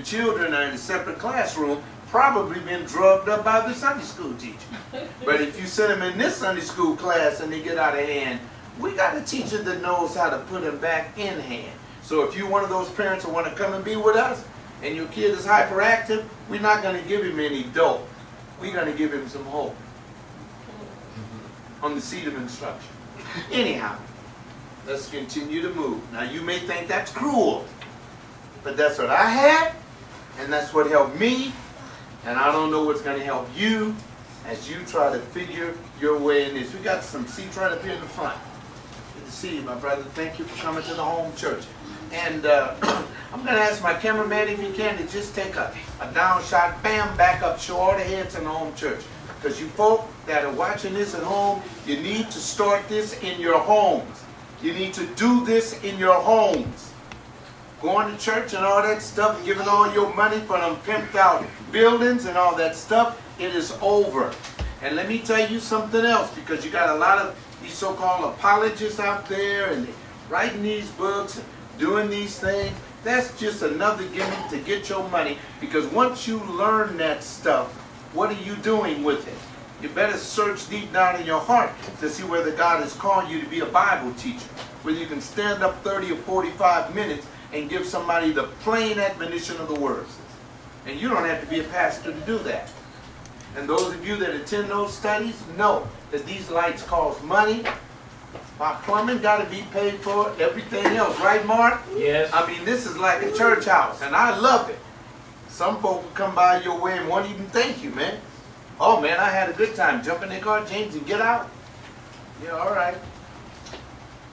children are in a separate classroom, probably been drugged up by the Sunday school teacher. But if you send them in this Sunday school class and they get out of hand, we got a teacher that knows how to put them back in hand. So if you're one of those parents who want to come and be with us, and your kid is hyperactive, we're not going to give him any dope. We're going to give him some hope on the seat of instruction. Anyhow, let's continue to move. Now you may think that's cruel, but that's what I had, and that's what helped me, and I don't know what's going to help you as you try to figure your way in this. We got some seats right up here in the front. Good to see you, my brother. Thank you for coming to the home church. And I'm going to ask my cameraman if he can to just take a down shot, bam, back up, show all the heads in the home church. Because you folk that are watching this at home, you need to start this in your homes. You need to do this in your homes. Going to church and all that stuff, giving all your money for them pimped out buildings and all that stuff, it is over. And let me tell you something else, because you got a lot of these so-called apologists out there, and they're writing these books and doing these things. That's just another gimmick to get your money, because once you learn that stuff, what are you doing with it? You better search deep down in your heart to see whether God has called you to be a Bible teacher, whether you can stand up 30 or 45 minutes and give somebody the plain admonition of the words. And you don't have to be a pastor to do that. And those of you that attend those studies know that these lights cost money. My plumbing got to be paid for, everything else. Right, Mark? Yes. I mean, this is like a church house, and I love it. Some folk will come by your way and won't even thank you, man. Oh, man, I had a good time. Jump in their car, James, and get out. Yeah, all right.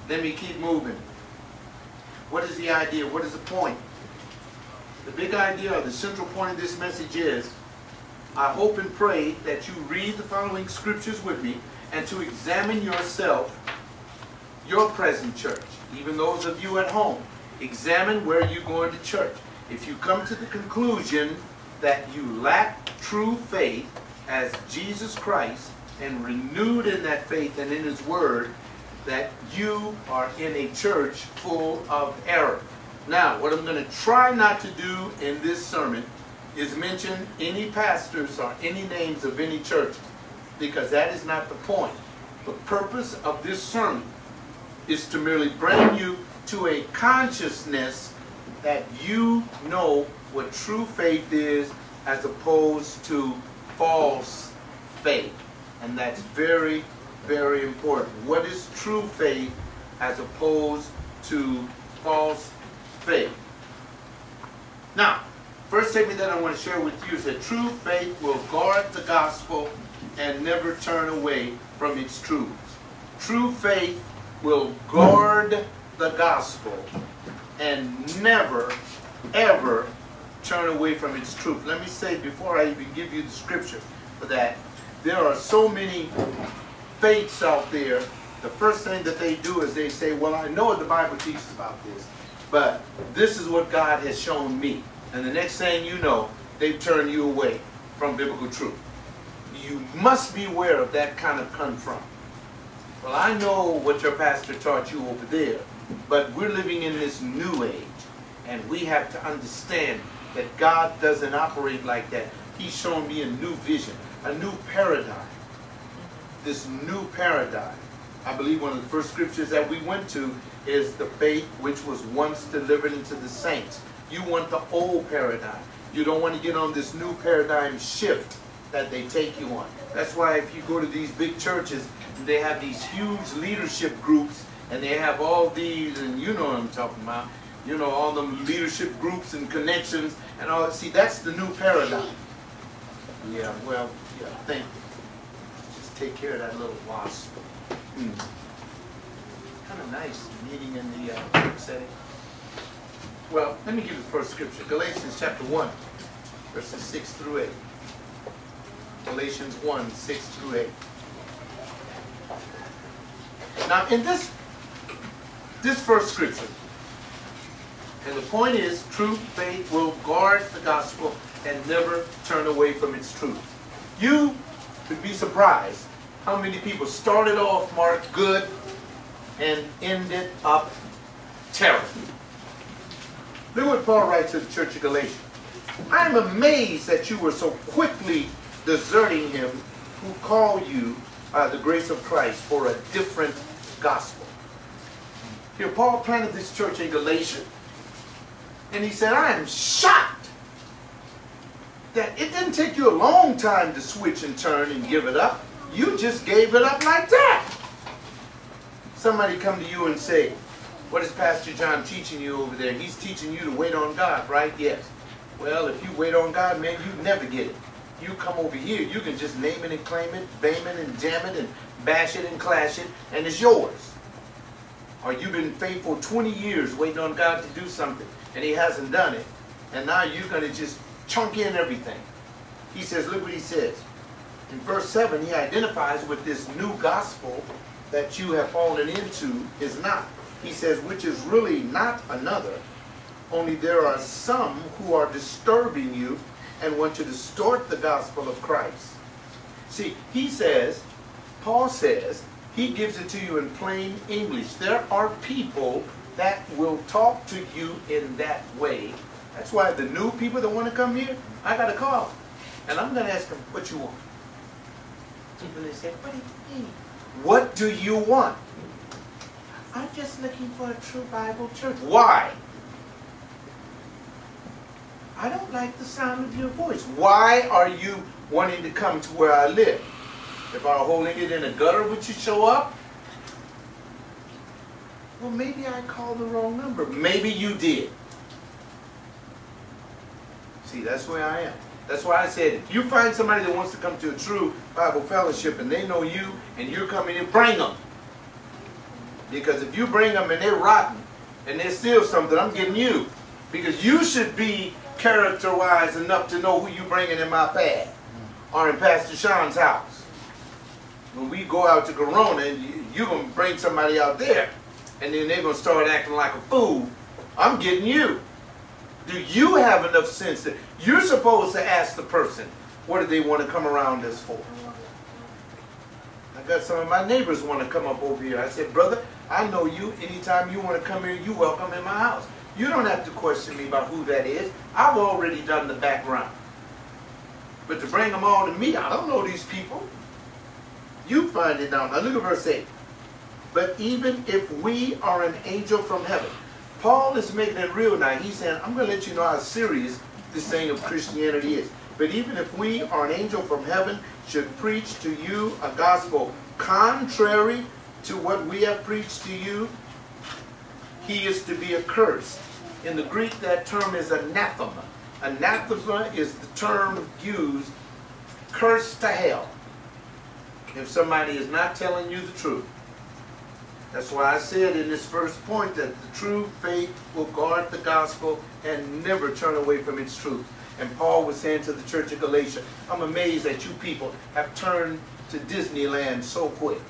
Let me keep moving. What is the idea? What is the point? The big idea, or the central point of this message is, I hope and pray that you read the following scriptures with me and to examine yourself, your present church, even those of you at home. Examine where you're going to church. If you come to the conclusion that you lack true faith as Jesus Christ and renewed in that faith and in His Word, that you are in a church full of error. Now, what I'm going to try not to do in this sermon is mention any pastors or any names of any churches, because that is not the point. The purpose of this sermon is to merely bring you to a consciousness that you know what true faith is as opposed to false faith. And that's very, very important. What is true faith as opposed to false faith? Now, first statement that I want to share with you is that true faith will guard the gospel and never turn away from its truths. True faith will guard the gospel and never, ever turn away from its truth. Let me say, before I even give you the scripture for that, there are so many faiths out there. The first thing that they do is they say, well, I know what the Bible teaches about this, but this is what God has shown me. And the next thing you know, they turn you away from biblical truth. You must be aware of that kind of confront. Well, I know what your pastor taught you over there, but we're living in this new age, and we have to understand that God doesn't operate like that. He's shown me a new vision, a new paradigm. This new paradigm. I believe one of the first scriptures that we went to is the faith which was once delivered into the saints. You want the old paradigm. You don't want to get on this new paradigm shift that they take you on. That's why if you go to these big churches, they have these huge leadership groups, and they have all these, and you know what I'm talking about, you know, all them leadership groups and connections and all. See, that's the new paradigm. Yeah, well, yeah, thank you. Just take care of that little wasp. Kind of nice meeting in the group setting. Well, let me give you the first scripture. Galatians chapter 1, verses 6 through 8. Galatians 1, 6 through 8. Now, in this first scripture, and the point is, true faith will guard the gospel and never turn away from its truth. You would be surprised how many people started off marked good and ended up terrible. Look what Paul writes to the church of Galatia. I'm amazed that you were so quickly deserting him who called you by the grace of Christ for a different gospel. Here, Paul planted this church in Galatia, and he said, I am shocked that it didn't take you a long time to switch and turn and give it up. You just gave it up like that. Somebody come to you and say, what is Pastor John teaching you over there? He's teaching you to wait on God, right? Yes. Well, if you wait on God, man, you never get it. You come over here, you can just name it and claim it, bam it and jam it and bash it and clash it, and it's yours. Or you've been faithful 20 years waiting on God to do something, and he hasn't done it, and now you're going to just chunk in everything. He says, look what he says. In verse 7, he identifies with this new gospel that you have fallen into is not. He says, which is really not another, only there are some who are disturbing you and want to distort the gospel of Christ. See, he says, Paul says, he gives it to you in plain English. There are people that will talk to you in that way. That's why the new people that want to come here, I got to call them. And I'm going to ask them, what you want? People they say, what do you need? What do you want? I'm just looking for a true Bible church. Why? I don't like the sound of your voice. Why are you wanting to come to where I live? If I were holding it in a gutter, would you show up? Well, maybe I called the wrong number. Maybe you did. See, that's where I am. That's why I said, if you find somebody that wants to come to a true Bible fellowship and they know you and you're coming in, bring them. Because if you bring them and they're rotten and they steal something, I'm getting you. Because you should be character-wise enough to know who you're bringing in my pad or in Pastor Sean's house. When we go out to Corona, you're going to bring somebody out there and then they're going to start acting like a fool. I'm getting you. Do you have enough sense that you're supposed to ask the person, what do they want to come around us for? I got some of my neighbors want to come up over here. I said, brother, I know you. Anytime you want to come here, you're welcome in my house. You don't have to question me about who that is. I've already done the background. But to bring them all to me, I don't know these people. You find it down. Now look at verse 8. But even if we are an angel from heaven, Paul is making it real now. He's saying, I'm going to let you know how serious this thing of Christianity is. But even if we are an angel from heaven should preach to you a gospel contrary to what we have preached to you, he is to be accursed. In the Greek, that term is anathema. Anathema is the term used, cursed to hell, if somebody is not telling you the truth. That's why I said in this first point that the true faith will guard the gospel and never turn away from its truth. And Paul was saying to the church of Galatia, I'm amazed that you people have turned to Disneyland so quick.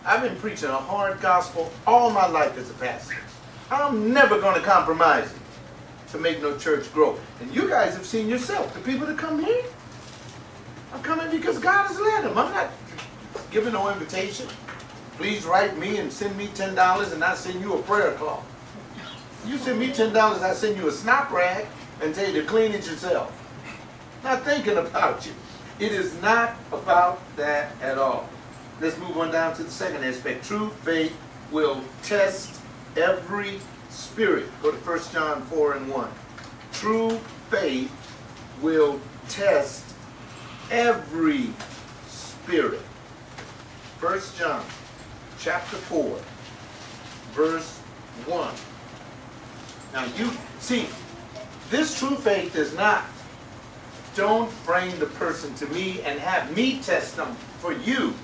I've been preaching a hard gospel all my life as a pastor. I'm never going to compromise it to make no church grow. And you guys have seen yourself, the people that come here, I'm coming because God has led them. I'm not giving no invitation. Please write me and send me $10 and I send you a prayer cloth. You send me $10, I send you a snot rag and tell you to clean it yourself. Not thinking about you. It is not about that at all. Let's move on down to the second aspect. True faith will test every spirit. Go to 1 John 4:1. True faith will test every spirit. 1 John chapter 4, verse 1. Now you see, this true faith is not, don't bring the person to me and have me test them for you.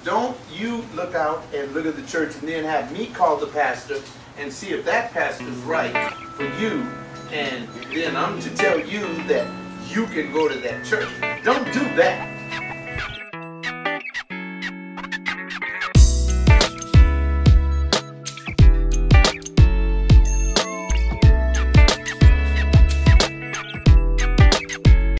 Don't you look out and look at the church and then have me call the pastor and see if that pastor is right for you, and then I'm to tell you that you can go to that church. Don't do that.